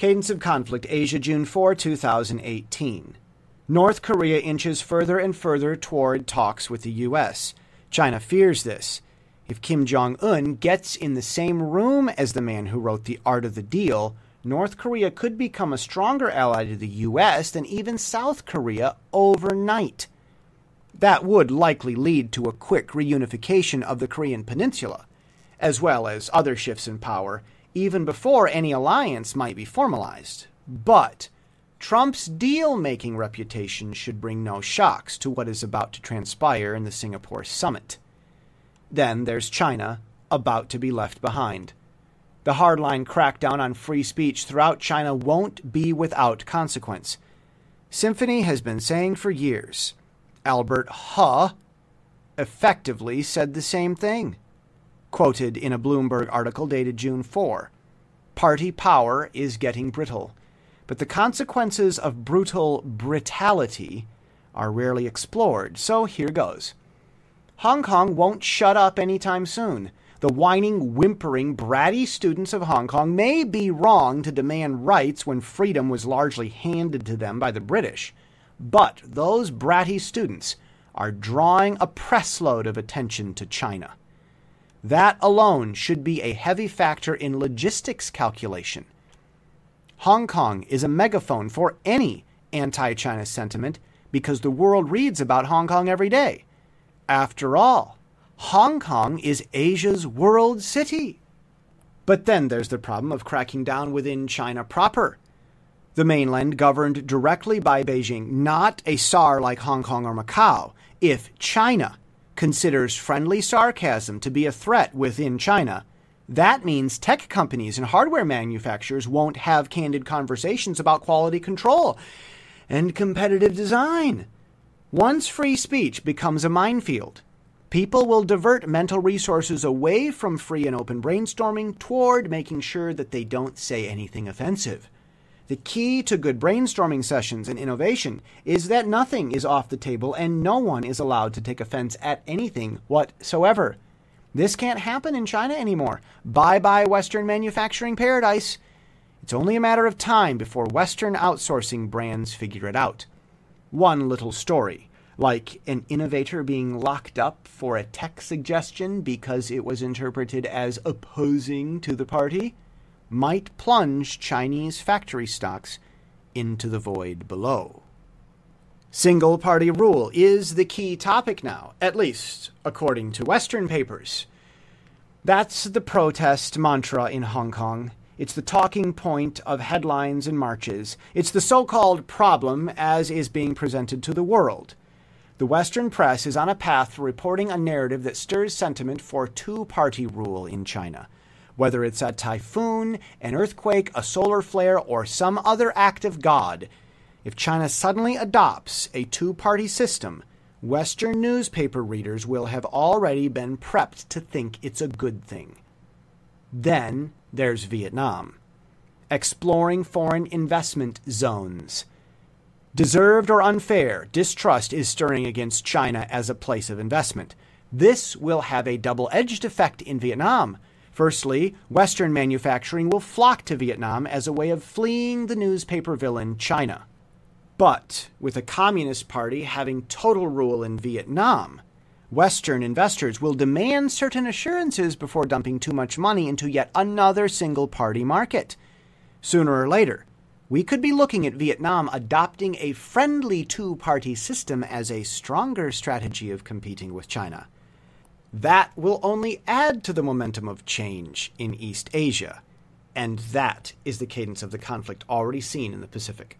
Cadence of Conflict, Asia, June 4, 2018. North Korea inches further and further toward talks with the U.S. China fears this. If Kim Jong-un gets in the same room as the man who wrote The Art of the Deal, North Korea could become a stronger ally to the U.S. than even South Korea overnight. That would likely lead to a quick reunification of the Korean peninsula, as well as other shifts in power, even before any alliance might be formalized. But Trump's deal-making reputation should bring no shocks to what is about to transpire in the Singapore summit. Then there's China, about to be left behind. The hardline crackdown on free speech throughout China won't be without consequence. Symphony has been saying for years. Albert Huh effectively said the same thing. Quoted in a Bloomberg article dated June 4, "Party power is getting brittle, but the consequences of brutal brutality are rarely explored, so here goes. Hong Kong won't shut up anytime soon. The whining, whimpering, bratty students of Hong Kong may be wrong to demand rights when freedom was largely handed to them by the British, but those bratty students are drawing a press load of attention to China. That alone should be a heavy factor in logistics calculation. Hong Kong is a megaphone for any anti-China sentiment because the world reads about Hong Kong every day. After all, Hong Kong is Asia's world city." But then there's the problem of cracking down within China proper. The mainland governed directly by Beijing, not a SAR like Hong Kong or Macau. If China considers friendly sarcasm to be a threat within China, that means tech companies and hardware manufacturers won't have candid conversations about quality control and competitive design. Once free speech becomes a minefield, people will divert mental resources away from free and open brainstorming toward making sure that they don't say anything offensive. The key to good brainstorming sessions and innovation is that nothing is off the table and no one is allowed to take offense at anything whatsoever. This can't happen in China anymore. Bye-bye Western manufacturing paradise. It's only a matter of time before Western outsourcing brands figure it out. One little story, like an innovator being locked up for a tech suggestion because it was interpreted as opposing to the party, might plunge Chinese factory stocks into the void below. Single-party rule is the key topic now, at least according to Western papers. That's the protest mantra in Hong Kong. It's the talking point of headlines and marches. It's the so-called problem as is being presented to the world. The Western press is on a path to reporting a narrative that stirs sentiment for two-party rule in China. Whether it's a typhoon, an earthquake, a solar flare, or some other act of God, if China suddenly adopts a two-party system, Western newspaper readers will have already been prepped to think it's a good thing. Then there's Vietnam. Exploring foreign investment zones. Deserved or unfair, distrust is stirring against China as a place of investment. This will have a double-edged effect in Vietnam. Firstly, Western manufacturing will flock to Vietnam as a way of fleeing the newspaper villain China. But with a Communist Party having total rule in Vietnam, Western investors will demand certain assurances before dumping too much money into yet another single-party market. Sooner or later, we could be looking at Vietnam adopting a friendly two-party system as a stronger strategy of competing with China. That will only add to the momentum of change in East Asia. And that is the cadence of the conflict already seen in the Pacific.